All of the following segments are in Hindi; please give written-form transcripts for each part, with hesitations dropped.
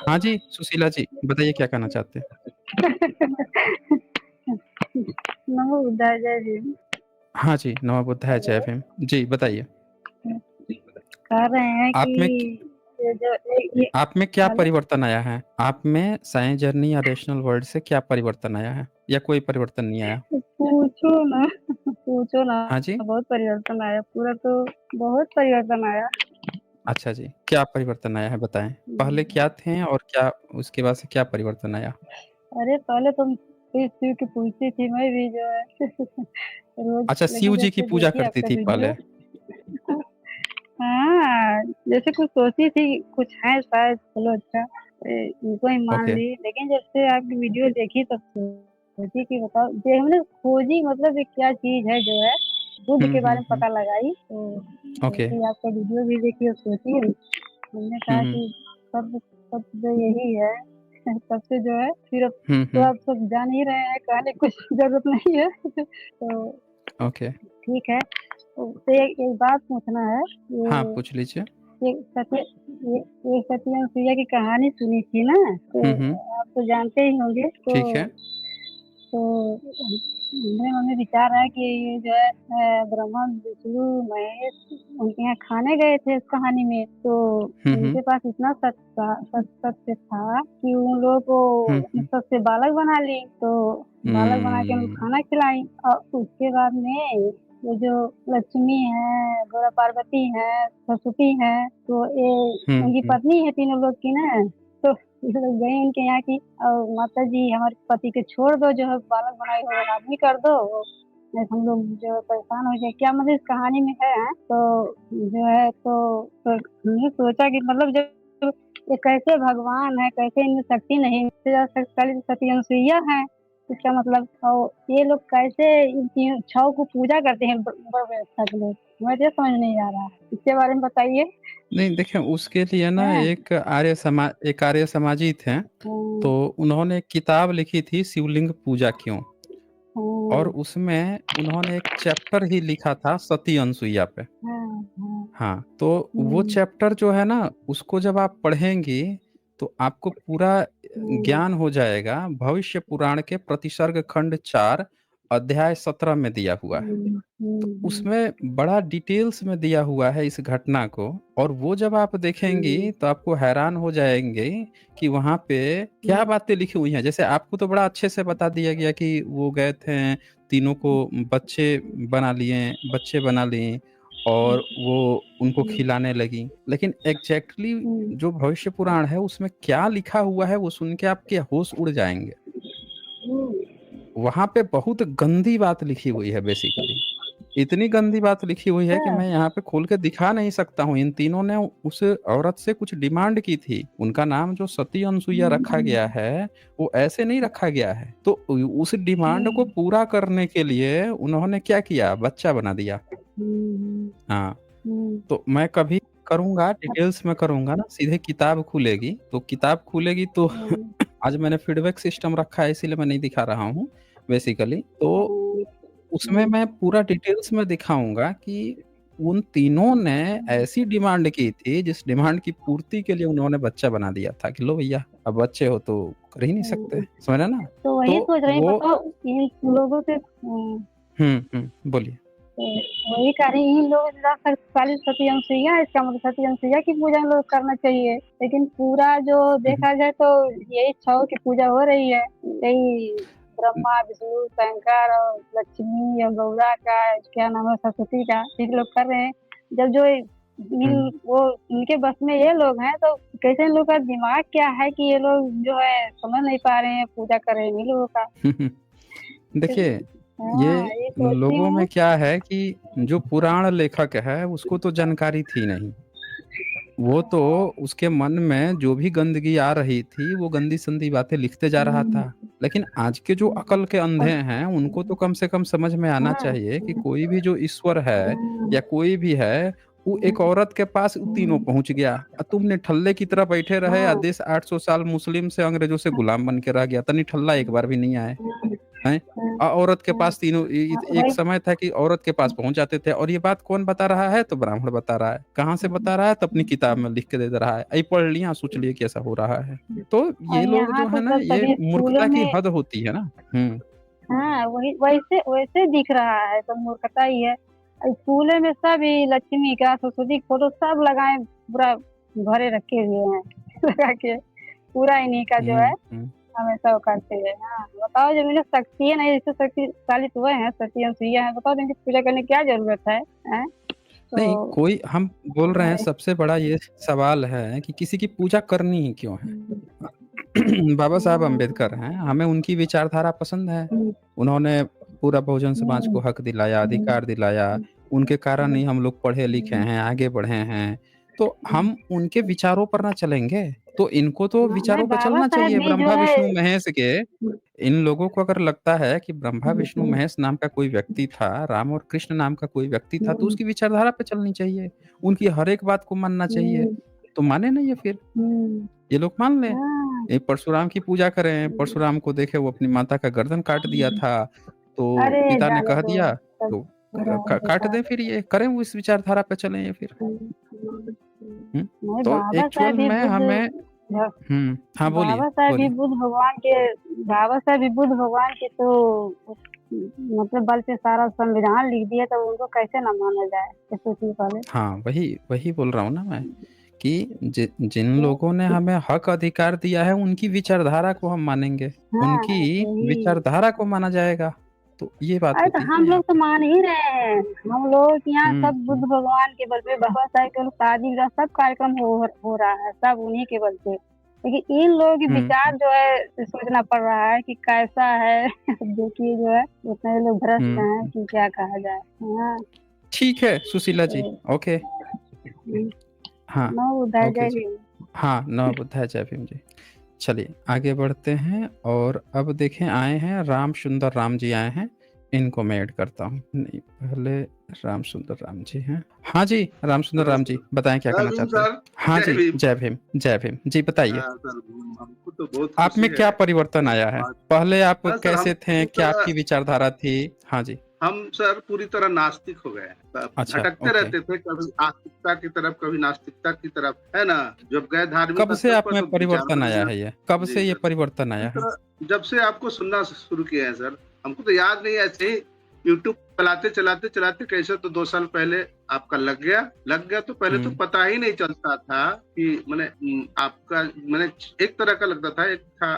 हाँ जी, सुशीला जी, बताइए क्या कहना चाहते हैं? नमो बुद्धाय, जय भीम। हाँ जी, नमो बुद्धाय जय भीम। जी, बताइए। कह रहे हैं कि आप में ये जो ये आप में क्या हेलो, परिवर्तन आया है? आप में साइंस जर्नी या रैशनल वर्ल्ड से क्या परिवर्तन आया है? या कोई परिवर्तन नहीं आया? पूछो ना, पूछो ना, हाँ जी? बहुत परिवर्तन आया, पूरा तो बहुत परिवर्तन आया। अच्छा जी, क्या परिवर्तन आया है बताएँ? पहले क्या थे और क्या उसके बाद से क्या परिवर्तन आया? अरे पहले तुम शिव की पूछती थी, मैं भी जो है रोज, अच्छा, लेकिन शिव जी जब की से पूजा देखी करती आपका थी वीडियो, पहले। हाँ, जैसे कुछ सोची थी, कुछ है शायद, चलो अच्छा, इनको ही मान ओके। ली, लेकिन जब से आपकी वीडियो देखी तब सोची कि बताओ, ये हमने खोजी, मतलब ये क्या चीज है जो है, बुद्ध के बारे में हुँ। पता लगाई, तो ओके। जैसे ही आपका वीडियो भी देखी और सोची, हमने हुँ, कहा हुँ। कि सब सब तो यही है। तब से जो है, फिर अब हुँ, तो हुँ। आप सब जान ही रहे हैं, कहने की कुछ जरूरत नहीं है। तो ओके। ठीक है, तो एक बात पूछना है, हाँ, ये पूछ लीजिए। एक सत्य ये एक सत्य अनुसुईया की कहानी सुनी थी ना, तो हुँ। आप तो जानते ही होंगे, ठीक है। तो मेरे मन में विचार है कि ये जो है ब्रह्मा विष्णु महेश उनके यहाँ खाने गए थे इस कहानी में, तो हुँ। उनके पास इतना सत्य था कि उन लोगों को हुँ, अपने हुँ। सत्य बालक बना ली, तो बालक बना के उनको हुँ। खाना खिलाई, और उसके बाद में ये जो लक्ष्मी है, गौरा पार्वती है, सरस्वती है, तो ये हुँ, उनकी हुँ। पत्नी है तीनों लोग की ना, तो ये लोग गए उनके यहाँ की, और माता जी हमारे पति को छोड़ दो, जो है बालक बनाए हुए आदमी कर दो, नहीं तो हम लोग जो है परेशान हो जाए, क्या मतलब इस कहानी में है, तो जो है तो हमने सोचा कि मतलब जब ये कैसे भगवान है, कैसे इनमें शक्ति नहीं, इससे ज्यादा शक्तिशाली तो सती अनुसुईया है, इसका मतलब, और ये लोग कैसे इन तीन छह को पूजा करते हैं, बड़ व्यवस्था के लोग, मुझे समझ नहीं आ रहा है, इसके बारे में बताइए। नहीं देखिए, उसके लिए ना है। एक आर्य समाजी थे, हम्म, तो उन्होंने एक किताब लिखी थी शिवलिंग पूजा क्यों? और हम्म, उसमें उन्होंने एक चैप्टर ही लिखा था सती अनसुईया पे। हम्म, हाँ, तो वो हम्म, चैप्टर जो है ना, उसको जब आप पढ़ेंगी, तो आपको पूरा हम्म, ज्ञान हो जाएगा। भविष्य पुराण के प्रतिसर्ग खंड 4 अध्याय 17 में दिया हुआ है। हम्म, तो हम्म, उसमें बड़ा डिटेल्स में दिया हुआ है इस घटना को, और वो जब आप हम्म, देखेंगी तो आपको हैरान हो जाएंगे कि वहाँ पे क्या हम्म, बातें लिखी हुई हैं। जैसे आपको तो बड़ा अच्छे से बता दिया गया कि वो गए थे, तीनों को बच्चे बना लिए और वो उनको खिलाने लगी। लेकिन एग्जैक्टली जो भविष्य पुराण है उसमें क्या लिखा हुआ है वो सुन के आपके होश उड़ जाएंगे। वहां पे बहुत गंदी बात लिखी हुई है बेसिकली। इतनी गंदी बात लिखी हुई है कि हाँ, मैं यहाँ पे खोल के दिखा नहीं सकता हूँ। इन तीनों ने उस औरत से कुछ डिमांड की थी। उनका नाम जो सती अनसुईया रखा गया है, वो ऐसे नहीं रखा गया है। तो उस डिमांड को पूरा करने के लिए उन्होंने क्या किया, बच्चा बना दिया। हाँ, तो मैं कभी करूंगा, डिटेल्स में करूंगा ना, सीधे किताब खुलेगी तो आज मैंने फीडबैक सिस्टम रखा है इसीलिए मैं नहीं दिखा रहा हूँ बेसिकली। तो उसमें मैं पूरा डिटेल्स में दिखाऊंगा कि उन तीनों ने ऐसी डिमांड की थी जिस डिमांड की पूर्ति के लिए उन्होंने बच्चा बना दिया था कि लो भैया, अब बच्चे हो तो कर ही नहीं सकते, समझ रहे ना? तो वही तो सोच रही हूँ, वो बताओ इन लोगों से, बोलिए। तो वही कह रही, इन लोगों से ज्यादा शक्तिशाली सती अनुसुईया है, इसका मतलब सती अनुसुईया की पूजा इन लोग करना चाहिए, लेकिन पूरा जो हम्म, देखा जाए तो यही छह की पूजा हो रही है, यही ब्रह्मा विष्णु शंकर और लक्ष्मी और गौरा का, क्या नाम है, सरस्वती का, ये लोग कर रहे हैं, जब जो इन हम्म, वो इनके बस में ये लोग हैं, तो कैसे इन लोग का दिमाग क्या है कि ये लोग जो है समझ नहीं पा रहे हैं, पूजा कर रहे हैं इन लोगों का। देखिए, हाँ, ये ये सोचती लोगों में हूँ। क्या है कि जो पुराण लेखक है उसको तो जानकारी थी नहीं। वो तो उसके मन में जो भी गंदगी आ रही थी वो गंदी संदी बातें लिखते जा रहा था। लेकिन आज के जो अकल के अंधे हैं उनको तो कम से कम समझ में आना हाँ, चाहिए कि कोई भी जो ईश्वर है या कोई भी है, वो एक औरत के पास वो तीनों पहुंच गया, और तुम निठल्ले की तरह बैठे रहे, और हाँ, देश 800 साल मुस्लिम से अंग्रेजों से गुलाम बन के रह गया, तो निठल्ला एक बार भी नहीं आए। हैं? हाँ, औरत के हाँ, पास तीनों हाँ, एक वही समय था कि औरत के पास पहुँच जाते थे और ये बात कौन बता रहा है? तो ब्राह्मण बता रहा है। कहाँ से बता रहा है? तो अपनी किताब में लिख के दे दे रहा है। पढ़ लिया, सोच लिए कि ऐसा हो रहा है। तो और ये लोग यहाँ जो तो है ना, सब ये सभी स्कूलों मूर्खता की में हद होती है ना। हुँ, हाँ, वही वैसे वैसे दिख रहा है, सब मूर्खता ही है। स्कूलों में सब ये लक्ष्मी का, सरस्वती का फ़ोटो सब लगाए, पूरा भरे रखे हुए हैं लगा के, पूरा इन्हीं का जो है हुँ, हुँ। हमेशा वो करते हैं। हाँ, बताओ जब इन्हें शक्ति है नहीं, जैसे शक्तिशाली तो वह हैं, सती अनसुईया हैं, बताओ इनकी पूजा करने की क्या ज़रूरत है? हैं? नहीं, तो कोई हम बोल रहे हैं, वही सबसे बड़ा ये सवाल है कि किसी की पूजा करनी ही क्यों है? हुँ, बाबा साहब हाँ, अम्बेडकर हैं, हमें उनकी विचारधारा पसंद है। हुँ, उन्होंने पूरा बहुजन समाज को हुँ, हक दिलाया, हुँ, अधिकार दिलाया, हुँ, उनके कारण हुँ, ही हम लोग पढ़े-लिखे हुँ, हैं, आगे बढ़े हैं। तो हुँ। हम उनके विचारों पर ना चलेंगे, तो इनको तो हाँ, नहीं विचारों पर बाबा चलना साहेब चाहिए। भी जो ब्रह्मा, है विष्णु, महेश के हुँ, इन लोगों को अगर लगता है कि ब्रह्मा, हुँ, विष्णु, हुँ, महेश नाम का कोई व्यक्ति था, राम और कृष्ण नाम का कोई व्यक्ति था, तो हुँ, उसकी विचारधारा पे चलनी चाहिए। उनकी हर एक बात को मानना चाहिए। हुँ, तो माने ना ये फिर, हुँ, ये लोग मान लें। हाँ, ये परशुराम की पूजा करें, हुँ, परशुराम को देखे वो अपनी माता का गर्दन काट दिया हुँ। था, तो अरे पिता ने जाने कह दो, दिया, सब तो पूरा क काट बेकार दें है। फिर ये, करें वो इस विचारधारा पे चलें ये फिर। हुँ, हुँ, हुँ। हुँ? नहीं तो बाबा एक्चुअल साहेब भी में बुद्ध हमें भ हाँ, बोलिए, बाबा साहेब भी बोलिए। बुद्ध भगवान के बाबा साहेब भी बुद्ध भगवान के तो मतलब बल पे सारा संविधान लिख दिया, तो उनको कैसे ना माना जाए? ये सोचिए पहले। हाँ, वही वही बोल रहा हूँ ना मैं कि जिन तो लोगों ने हमें हक अधिकार दिया है, उनकी विचारधारा को हम मानेंगे, हाँ, उनकी वही। विचारधारा को माना जाएगा। तो ये बात अरे तो होती है हम ना यहाँ लोग तो पे। मान ही रहे हैं। हम लोग के यहाँ हुँ, सब बुद्ध हुँ, भगवान के बल पे बाबा साहेब के शादी-ब्याह सब कार्यक्रम हो रहा है, सब उन्हीं के बल पे। लेकिन इन लोगों के हुँ, विचार हुँ, जो है सोचना पड़ रहा है कि कैसा है देखिए जो है इतने लोग भ्रष्ट हुँ, हैं हुँ। कि क्या कहा जाए। हाँ, ठीक है सुशीला जी, तो ओके। हुँ, हाँ, नौ उदय ओके जय जी। भीम। हाँ, नमः बुद्धाय जय भीम जी। चलिए आगे बढ़ते हैं और अब देखें आए हैं राम सुंदर राम जी आए हैं, इनको मैं ऐड करता हूँ। नहीं, पहले राम सुंदर राम जी हैं। हाँ जी, राम सुंदर राम जी, नमस्कार। बताएँ क्या जय कहना भीम चाहते हैं? सर। हाँ जय जी, भीम। जय भीम, जय भीम। जी बताइए, सर हमको तो बहुत आप खुशी में क्या है परिवर्तन इस आया है? बात। पहले आप हाँ सर, हम कैसे थे? पूरी क्या तरह आपकी विचारधारा थी? हाँ जी, हम सर पूरी तरह नास्तिक हो गए हैं। अच्छा, भटकते ओके। रहते थे, कभी आस्तिकता की तरफ, कभी नास्तिकता की तरफ, है ना? जब गए धार्मिक कब से स्तर आप पर में तो विचार परिवर्तन बदल आया गया। है ये? कब जी से ये सर। परिवर्तन आया है? जब से आपको सुनना शुरू किया है सर, हमको तो याद नहीं है, ऐसे ही यूट्यूब चलाते चलाते चलाते कैसे तो 2 साल पहले आपका लग गया तो पहले तो हुँ, पता ही नहीं चलता था कि मैंने आपका मैंने एक तरह का लगता था, एक था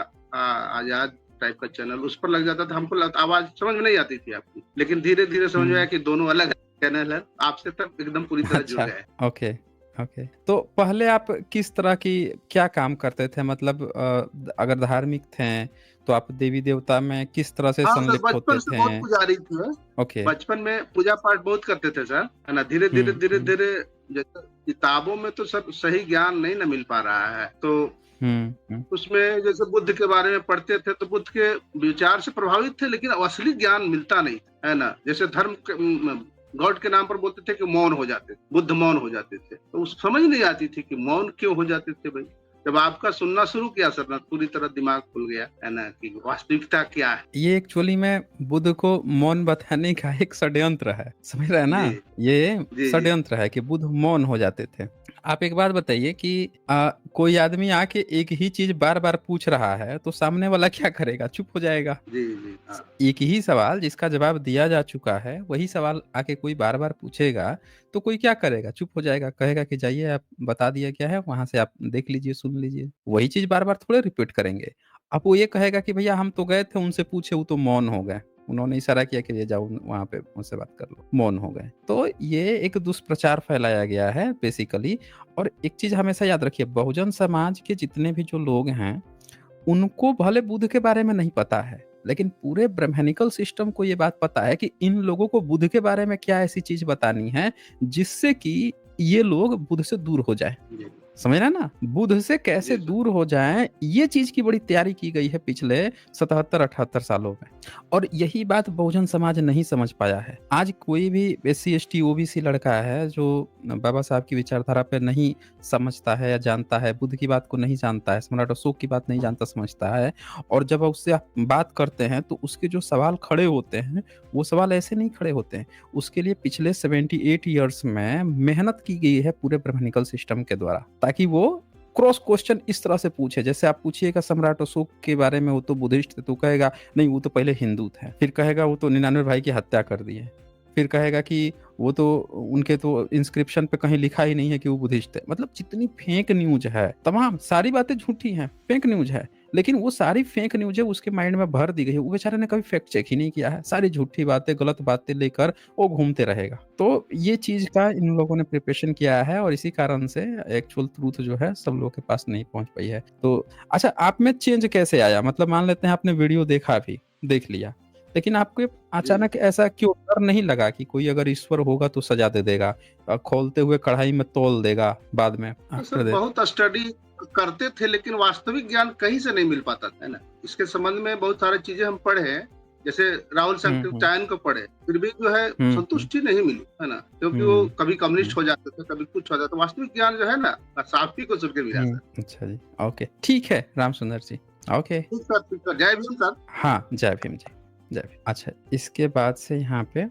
आजाद टाइप का चैनल, उस पर लग जाता था, हमको आवाज समझ में नहीं आती थी आपकी, लेकिन धीरे धीरे समझ में आया हुँ। कि दोनों अलग चैनल है, आपसे तब एकदम पूरी तरह जुड़ अच्छा, गए। Okay, okay. तो पहले आप किस तरह की क्या काम करते थे? मतलब अगर धार्मिक थे, तो आप देवी-देवता में किस तरह से हाँ सर, संलिप्त बचपन होते से थे? बहुत पुजारी थे। ओके। बचपन में पूजा पाठ बहुत करते थे सर, है ना? धीरे धीरे हुँ, धीरे हुँ, धीरे जैसे किताबों में तो सब सही ज्ञान नहीं ना मिल पा रहा है, तो हुँ, हुँ, उसमें जैसे बुद्ध के बारे में पढ़ते थे तो बुद्ध के विचार से प्रभावित थे, लेकिन असली ज्ञान मिलता नहीं, है ना? जैसे गॉड के नाम पर बोलते थे कि मौन हो जाते थे, बुद्ध मौन हो जाते थे, तो उस समझ नहीं आती थी कि मौन क्यों हो जाते थे भाई। जब आपका सुनना शुरू किया सर ना, पूरी तरह दिमाग खुल गया, है ना, कि वास्तविकता क्या है। ये एक्चुअली में बुद्ध को मौन बताने का एक षड्यंत्र है, समझ रहे हैं जी, ना? ये जी, जी। षड्यंत्र है कि बुद्ध मौन हो जाते थे। आप एक बात बताइए कि कोई आदमी आके एक ही चीज़ बार-बार पूछ रहा है, तो सामने वाला क्या करेगा? चुप हो जाएगा। जी, जी, हाँ। एक ही सवाल जिसका जवाब दिया जा चुका है, वही सवाल आके कोई बार-बार पूछेगा, तो कोई क्या करेगा? चुप हो जाएगा, कहेगा कि जाइए आप बता दिया क्या है, वहाँ से आप देख लीजिए, सुन लीजिए। वही चीज़ बार-बार थोड़े रिपीट करेंगे। अब वो ये कहेगा कि भैया हम तो गए थे, उनसे पूछे, वो तो मौन हो गए। उन्होंने इशारा किया कि ये जाओ वहाँ पे उनसे बात कर लो, मौन हो गए। तो ये एक दुष्प्रचार फैलाया गया है बेसिकली। और एक चीज़ हमेशा याद रखिए, बहुजन समाज के जितने भी जो लोग हैं, उनको भले बुद्ध के बारे में नहीं पता है, लेकिन पूरे ब्रह्मानिकल सिस्टम को ये बात पता है कि इन लोगों को बुद्ध के बारे में क्या ऐसी चीज़ बतानी है, जिससे कि ये लोग बुद्ध से दूर हो जाएँ। जी। समझ रहे हैं ना? बुध से कैसे जी सर। दूर हो जाएँ, ये चीज़ की बड़ी तैयारी की गई है पिछले 77-78 सालों में, और यही बात बहुजन समाज नहीं समझ पाया है। आज कोई भी एससी, एसटी, ओबीसी लड़का है जो बाबा साहब की विचारधारा पे नहीं समझता है या जानता है, बुद्ध की बात को नहीं जानता है, सम्राट अशोक की बात नहीं जानता समझता है, और जब उससे आप बात करते हैं तो उसके जो सवाल खड़े होते हैं, वो सवाल ऐसे नहीं खड़े होते हैं। उसके लिए पिछले 78 ईयर्स में मेहनत की गई है पूरे ब्रह्मनिकल सिस्टम के द्वारा, ताकि वो क्रॉस क्वेश्चन इस तरह से पूछे। जैसे आप पूछिएगा सम्राट अशोक के बारे में, वो तो बुद्धिस्ट थे, तो कहेगा नहीं वो तो पहले हिंदू थे, फिर कहेगा वो तो 99 भाई की हत्या कर दिए, फिर कहेगा कि वो तो उनके तो इंस्क्रिप्शन पे कहीं लिखा ही नहीं है कि वो बुद्धिस्ट थे। मतलब जितनी फेक न्यूज है, तमाम सारी बातें झूठी हैं, फेक न्यूज है, लेकिन वो सारी फेक न्यूज है उसके माइंड में भर दी गई है। वो बेचारे ने कभी फैक्ट चेक ही नहीं किया है, सारी झूठी बातें, गलत बातें लेकर वो घूमते रहेगा। तो ये चीज का इन लोगों ने प्रिपरेशन किया है, और इसी कारण से एक्चुअल ट्रूथ जो है सब लोगों के पास नहीं पहुंच पाई है। तो अच्छा, आप में चेंज कैसे आया? मतलब मान लेते हैं आपने वीडियो देखा भी, देख लिया, लेकिन आपको जी अचानक ऐसा क्यों डर नहीं लगा कि कोई अगर ईश्वर होगा तो सजा दे देगा, खोलते हुए कढ़ाई में तौल देगा बाद में तो सर, आफ्टर डेथ? बहुत स्टडी करते थे लेकिन वास्तविक ज्ञान कहीं से नहीं मिल पाता था, है ना। इसके संबंध में बहुत सारी चीजें हम पढ़े हैं, जैसे राहुल संकृत्यायन को पढ़े, फिर भी जो है संतुष्टि नहीं मिली, है ना, क्योंकि वो कभी कम्युनिस्ट हो जाते थे, कभी कुछ हो जाता। वास्तविक ज्ञान जो है ना, साफी को सबके मिला सर। अच्छा जी, ओके, ठीक है राम सुंदर जी, ओके। ठीक सर, ठीक सर, जय भीम सर। हाँ, जय भीम जी, जय भीम। अच्छा, इसके बाद से यहाँ पे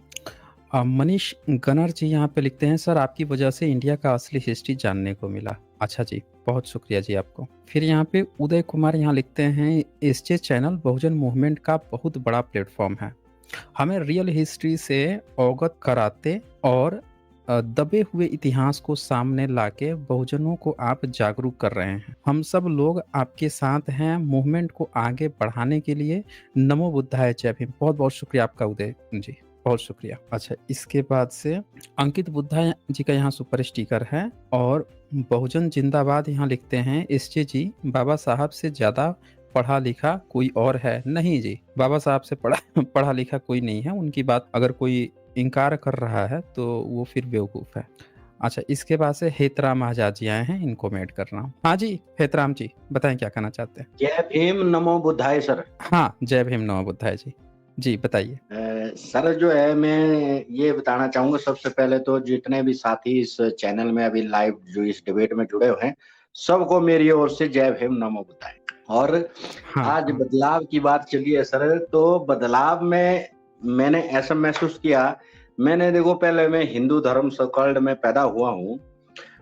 मनीष गनर जी यहाँ पे लिखते हैं, सर आपकी वजह से इंडिया का असली हिस्ट्री जानने को मिला। अच्छा जी, बहुत शुक्रिया जी आपको। फिर यहाँ पे उदय कुमार यहाँ लिखते हैं, एसजे चैनल बहुजन मूवमेंट का बहुत बड़ा प्लेटफॉर्म है, हमें रियल हिस्ट्री से अवगत कराते और दबे हुए इतिहास को सामने लाके बहुजनों को आप जागरूक कर रहे हैं। हम सब लोग आपके साथ हैं मूवमेंट को आगे बढ़ाने के लिए। नमो बुद्धाय, जय भीम। बहुत बहुत शुक्रिया आपका उदय जी, बहुत शुक्रिया। अच्छा, इसके बाद से अंकित बुद्धा जी का यहाँ सुपर स्टिकर है, और बहुजन जिंदाबाद यहाँ लिखते हैं, एसजे जी बाबा साहब से ज्यादा पढ़ा लिखा कोई और है? नहीं जी, बाबा साहब से पढ़ा लिखा कोई नहीं है। उनकी बात अगर कोई इनकार कर रहा है तो वो फिर बेवकूफ़ है। अच्छा, इसके बाद से हेतराम आजाद जी आए हैं, इनको मैं ऐड कर रहा हूँ। हाँ जी, हेतराम जी बताएं क्या कहना चाहते हैं? जय भीम, नमो बुद्धाय सर। हाँ, जय भीम नमो बुद्धाय जी। जी बताइए। सर जो है, मैं ये बताना चाहूंगा सबसे पहले तो, जितने भी साथी इस चैनल में अभी लाइव जो इस डिबेट में जुड़े हुए हैं, सबको मेरी ओर से जय भीम, नमो बुद्धाय। और हाँ, आज हाँ। बदलाव की बात चली है सर, तो बदलाव में मैंने ऐसा महसूस किया, मैंने देखो पहले मैं हिंदू धर्म सर्कल्ड में पैदा हुआ हूँ,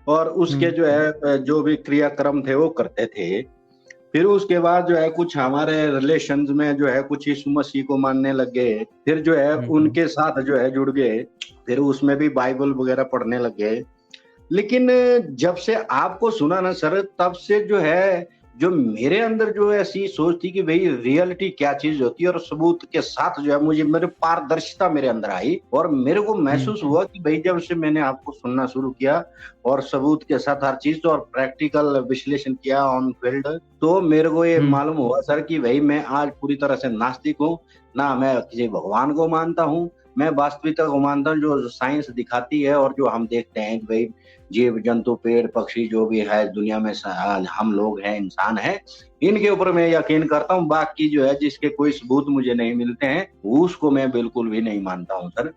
और उसके जो है जो भी क्रियाक्रम थे वो करते थे। फिर उसके बाद जो है कुछ हमारे रिलेशंस में जो है कुछ यीशु मसीह को मानने लग गए, फिर जो है उनके साथ जो है जुड़ गए, फिर उसमें भी बाइबल वगैरह पढ़ने लग गए। लेकिन जब से आपको सुना ना सर, तब से जो है, जो मेरे अंदर जो ऐसी सोच थी कि भाई रियलिटी क्या चीज होती है, और सबूत के साथ जो है मुझे मेरे पारदर्शिता मेरे अंदर आई, और मेरे को महसूस हुआ कि भाई जब से मैंने आपको सुनना शुरू किया और सबूत के साथ हर चीज और प्रैक्टिकल विश्लेषण किया ऑन फील्ड, तो मेरे को ये मालूम हुआ सर कि भाई मैं आज पूरी तरह से नास्तिक हूँ, ना मैं किसी भगवान को मानता हूँ, मैं वास्तविकता को मानता हूँ जो साइंस दिखाती है, और जो हम देखते हैं कि भाई जीव जंतु पेड़ पक्षी जो भी है दुनिया में, हम लोग हैं, इंसान हैं, इनके ऊपर मैं यकीन करता हूँ। बाकी जो है जिसके कोई सबूत मुझे नहीं मिलते हैं, उसको मैं बिल्कुल भी नहीं मानता हूँ सर।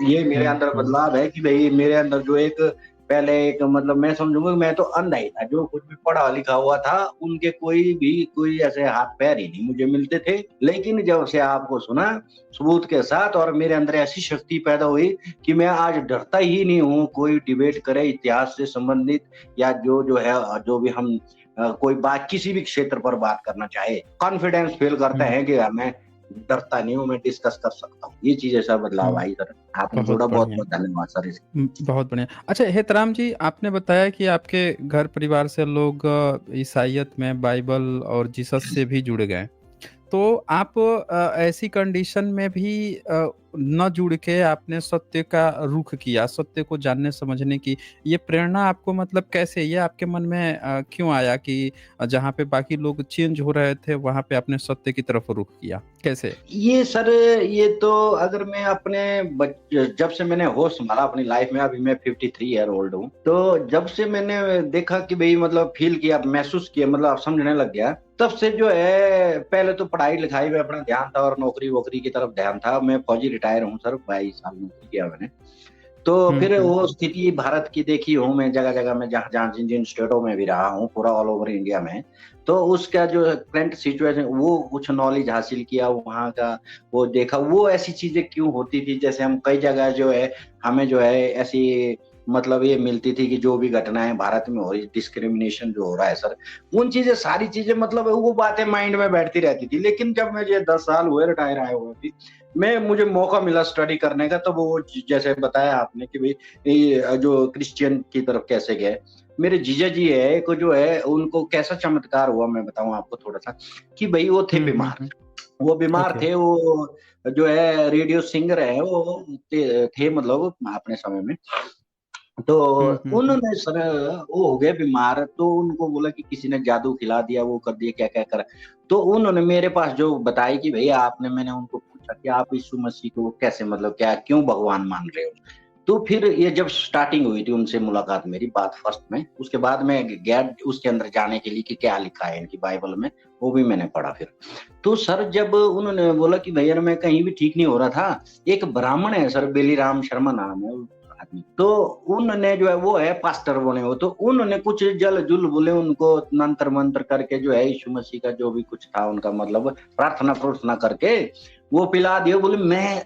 ये मेरे अंदर बदलाव है कि भाई मेरे अंदर जो एक पहले एक मतलब मैं समझूंगा मैं तो अंधा ही था, जो कुछ भी पढ़ा लिखा हुआ था उनके कोई ऐसे हाथ पैर ही नहीं मुझे मिलते थे। लेकिन जब से आपको सुना सबूत के साथ, और मेरे अंदर ऐसी शक्ति पैदा हुई कि मैं आज डरता ही नहीं हूँ कोई डिबेट करे इतिहास से संबंधित, या जो है जो भी हम कोई बात किसी भी क्षेत्र पर बात करना चाहे, कॉन्फिडेंस फील करता है कि मैं डरता नहीं हूँ, मैं डिस्कस कर सकता हूँ। ये चीज ऐसा बदलाव आई सर, आपने जोड़ा, बहुत बहुत धन्यवाद सर इसके। बहुत बढ़िया। अच्छा हेतराम जी, आपने बताया कि आपके घर परिवार से लोग ईसाइयत में बाइबल और जीसस से भी जुड़ गए, तो आप ऐसी कंडीशन में भी न जुड़ के आपने सत्य का रुख किया, सत्य को जानने समझने की, ये प्रेरणा आपको मतलब कैसे, ये आपके मन में क्यों आया कि जहाँ पे बाकी लोग चेंज हो रहे थे, वहाँ पे आपने सत्य की तरफ रुख किया? कैसे? ये सर, ये तो अगर मैं अपने जब से मैंने होश संभाला अपनी लाइफ में, अभी मैं 53 ईयर ओल्ड हूँ, तो जब से मैंने देखा कि भाई मतलब फील किया, महसूस किया, मतलब आप समझने लग गया, तब से जो है पहले तो पढ़ाई लिखाई में अपना ध्यान था और नौकरी वोकरी की तरफ ध्यान था। मैं फौजी रिटायर हूँ सर, 22 साल नौकरी किया मैंने। तो फिर वो स्थिति भारत की देखी हूँ मैं, जगह जगह में, जहाँ जहाँ जिन जिन स्टेटों में भी रहा हूँ, पूरा ऑल ओवर इंडिया में। तो उसका जो करंट सिचुएशन, वो कुछ नॉलेज हासिल किया वहाँ का, वो देखा वो ऐसी चीजें क्यों होती थी। जैसे हम कई जगह जो है हमें जो है ऐसी मतलब ये मिलती थी कि जो भी घटनाएं भारत में हो रही, डिस्क्रिमिनेशन जो हो रहा है सर, उन चीजें सारी चीजें मतलब वो बातें माइंड में बैठती रहती थी। लेकिन जब मुझे 10 साल हुए रिटायर आए हुए भी, मुझे मौका मिला स्टडी करने का, तो वो जैसे बताया आपने कि भाई ये जो क्रिश्चियन की तरफ कैसे गए, मेरे जीजा जी है को जो है उनको कैसा चमत्कार हुआ मैं बताऊं आपको थोड़ा सा, कि भाई वो थे बीमार, वो बीमार ओके। थे, वो जो है रेडियो सिंगर है, वो थे मतलब अपने समय में। तो उन्होंने सर वो हो गए बीमार, तो उनको बोला कि किसी ने जादू खिला दिया, वो कर दिया, क्या क्या कर। तो उन्होंने मेरे पास जो बताई कि भैया आपने, मैंने उनको पूछा कि आप यीशु मसीह को कैसे, मतलब क्या क्यों भगवान मान रहे हो। तो फिर ये जब स्टार्टिंग हुई थी उनसे मुलाकात मेरी, बात फर्स्ट में, उसके बाद मैं गया उसके अंदर जाने के लिए कि क्या लिखा है इनकी बाइबल में, वो भी मैंने पढ़ा फिर। तो सर जब उन्होंने बोला कि भैया मैं कहीं भी ठीक नहीं हो रहा था, एक ब्राह्मण है सर, बेलीराम शर्मा नाम है आदमी, तो उन्होंने जो है वो है पास्टर बने हो, तो उन्होंने कुछ जल जुल बोले उनको, मंत्र मंत्र करके जो है यीशु मसीह का जो भी कुछ था उनका मतलब प्रार्थना करके वो पिला दिया। बोले मैं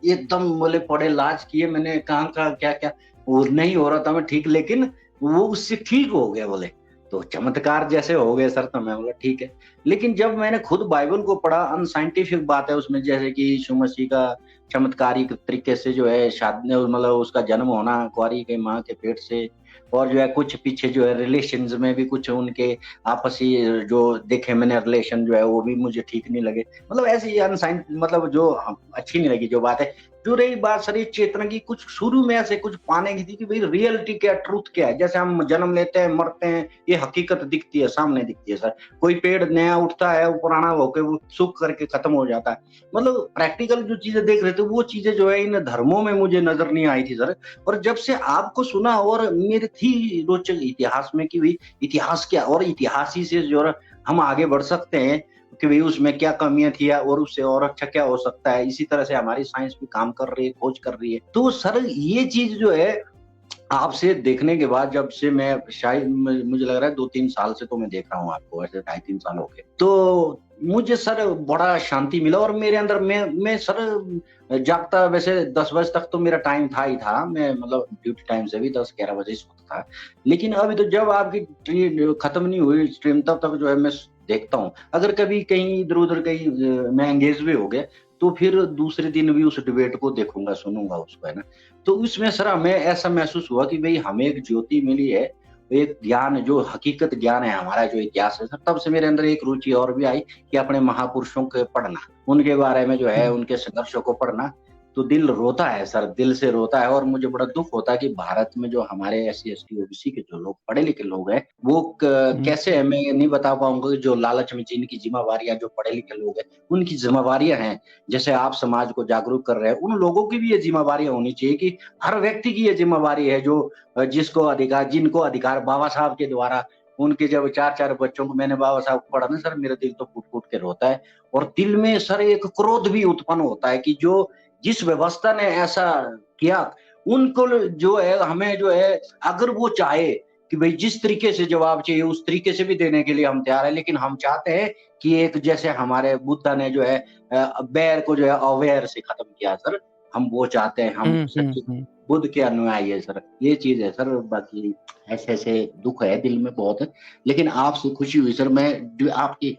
एकदम बोले पड़े लाज किए, मैंने कहा क्या क्या, वो नहीं हो रहा था मैं ठीक, लेकिन वो उससे ठीक हो गया बोले। तो चमत्कार जैसे हो गए सर, तो मैं बोला ठीक है। लेकिन जब मैंने खुद बाइबल को पढ़ा, अनसाइंटिफिक बात है उसमें, जैसे कि यीशु मसीह का चमत्कारिक तरीके से जो है शादी, मतलब उसका जन्म होना कुंवारी के माँ के पेट से, और जो है कुछ पीछे जो है रिलेशंस में भी कुछ उनके आपसी जो देखे मैंने रिलेशन जो है वो भी मुझे ठीक नहीं लगे, मतलब ऐसी अनसाइंस, मतलब जो अच्छी नहीं लगी जो बात है। जो रही बात सर चेतना की, कुछ शुरू में ऐसे कुछ पाने की थी कि भाई रियलिटी क्या, ट्रूथ क्या है। जैसे हम जन्म लेते हैं, मरते हैं, ये हकीकत दिखती है, सामने दिखती है सर। कोई पेड़ नया उठता है, वो पुराना होकर वो सूख करके खत्म हो जाता है, मतलब प्रैक्टिकल जो चीजें देख रहे थे वो चीजें जो है इन धर्मों में मुझे नजर नहीं आई थी सर। और जब से आपको सुना, और मेरी थी रोचक इतिहास में कि भाई इतिहास क्या, और इतिहास ही से जो है हम आगे बढ़ सकते हैं कि भाई उसमें क्या कमियां थी और उससे और अच्छा क्या हो सकता है। इसी तरह से हमारी साइंस भी काम कर रही है, खोज कर रही है। तो सर ये चीज जो है आपसे देखने के बाद, जब से मैं शायद मुझे लग रहा है 2-3 साल से तो मैं देख रहा हूँ आपको, ऐसे 2.5-3 साल हो गए, तो मुझे सर बड़ा शांति मिला। और मेरे अंदर मैं सर जागता, वैसे 10 बजे तक तो मेरा टाइम था ही था, मैं मतलब ड्यूटी टाइम से भी 10-11 बजे सोता था। लेकिन अभी तो जब आपकी खत्म नहीं हुई स्ट्रीम, तब तक जो है मैं देखता हूँ। अगर कभी कहीं इधर उधर कहीं मैं एंगेज भी हो गया, तो फिर दूसरे दिन भी उस डिबेट को देखूंगा, सुनूंगा उसको, है ना। तो उसमें सर हमें ऐसा महसूस हुआ कि भाई हमें एक ज्योति मिली है, एक ज्ञान, जो हकीकत ज्ञान है हमारा, जो इतिहास है सर। तब से मेरे अंदर एक रुचि और भी आई कि अपने महापुरुषों के पढ़ना, उनके बारे में जो है, उनके संघर्षों को पढ़ना। तो दिल रोता है सर, दिल से रोता है। और मुझे बड़ा दुख होता है कि भारत में जो हमारे SC ST OBC के जो लोग, पढ़े लिखे लोग हैं, वो कैसे है, मैं नहीं बता पाऊंगा कि जो लालच में जिनकी जिम्मेवारियां, जो पढ़े लिखे लोग हैं उनकी जिम्मेवारियां हैं, जैसे आप समाज को जागरूक कर रहे हैं, उन लोगों की भी ये जिम्मेवारियां होनी चाहिए कि हर व्यक्ति की ये जिम्मेवारी है, जो जिनको अधिकार बाबा साहब के द्वारा, उनके जब 4-4 बच्चों को मैंने बाबा साहब को पढ़ा ना सर, मेरा दिल तो फूट फूट के रोता है। और दिल में सर एक क्रोध भी उत्पन्न होता है कि जो जिस व्यवस्था ने ऐसा किया, उनको जो है, हमें जो है, अगर वो चाहे कि भाई जिस तरीके से जवाब चाहिए उस तरीके से भी देने के लिए हम तैयार है। लेकिन हम चाहते हैं कि एक, जैसे हमारे बुद्धा ने जो है बैर को जो है अवेयर से खत्म किया सर, हम वो चाहते हैं, हम सच्चे बुद्ध के अनुयायी है सर। ये चीज है सर, बाकी ऐसे ऐसे दुख है दिल में बहुत। लेकिन आपसे खुशी हुई सर, मैं जो आपकी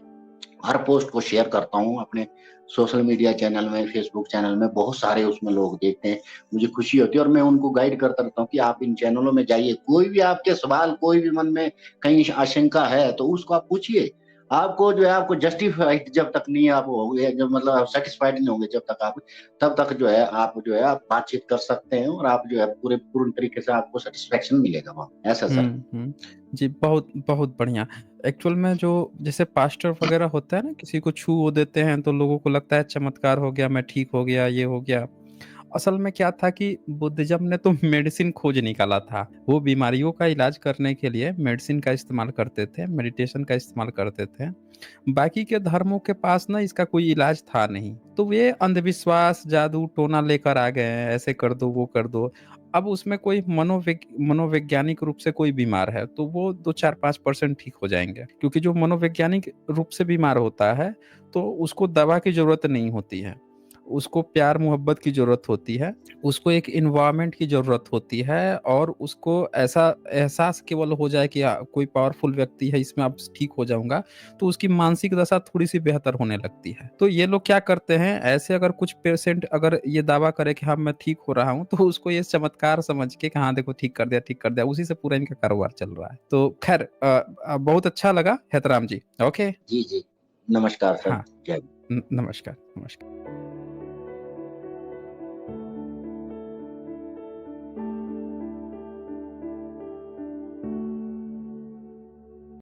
हर पोस्ट को शेयर करता हूँ अपने सोशल मीडिया चैनल में, फेसबुक चैनल में, बहुत सारे उसमें लोग देखते हैं, मुझे खुशी होती है। और मैं उनको गाइड करता रहता हूँ कि आप इन चैनलों में जाइए, कोई भी आपके सवाल, कोई भी मन में कहीं आशंका है तो उसको आप पूछिए, आपको जो है आपको जस्टिफाइड जब तक नहीं आप होगे, जब मतलब सेटिस्फाइड नहीं होंगे जब तक आप, तब तक जो है आप आप बातचीत कर सकते हैं और आप जो है पूर्ण तरीके से आपको सेटिस्फेक्शन मिलेगा वहाँ, ऐसा सर। जी, बहुत बहुत बढ़िया। एक्चुअल में जो जैसे पास्टर वगैरह होता है ना, किसी को छू वो देते हैं तो लोगों को लगता है चमत्कार हो गया, मैं ठीक हो गया, ये हो गया। असल में क्या था कि बुद्धिज़्म ने तो मेडिसिन खोज निकाला था। वो बीमारियों का इलाज करने के लिए मेडिसिन का इस्तेमाल करते थे, मेडिटेशन का इस्तेमाल करते थे। बाकी के धर्मों के पास ना इसका कोई इलाज था नहीं। तो वे अंधविश्वास, जादू, टोना लेकर आ गए हैं, ऐसे कर दो, वो कर दो। अब उसमें कोई मनोवैज्ञानिक रूप से कोई बीमार है, तो वो 2, 4, 5% ठीक हो जाएँगे। क्योंकि जो मनोवैज्ञानिक रूप से बीमार होता है, तो उसको दवा की ज़रूरत नहीं होती है। उसको प्यार-मोहब्बत की ज़रूरत होती है, उसको एक एनवायरनमेंट की ज़रूरत होती है और उसको ऐसा एहसास केवल हो जाए कि कोई पावरफुल व्यक्ति है, इसमें अब ठीक हो जाऊँगा, तो उसकी मानसिक दशा थोड़ी-सी बेहतर होने लगती है। तो ये लोग क्या करते हैं, ऐसे अगर कुछ पेशेंट अगर ये दावा करे कि हाँ, मैं ठीक हो रहा हूँ, तो उसको ये चमत्कार समझ के कि हाँ, देखो ठीक कर दिया, उसी से पूरा इनका कारोबार चल रहा है। तो ख़ैर बहुत अच्छा लगा हेतराम जी। ओके, जी, जी। नमस्कार सर। हाँ, जय नमस्कार, नमस्कार।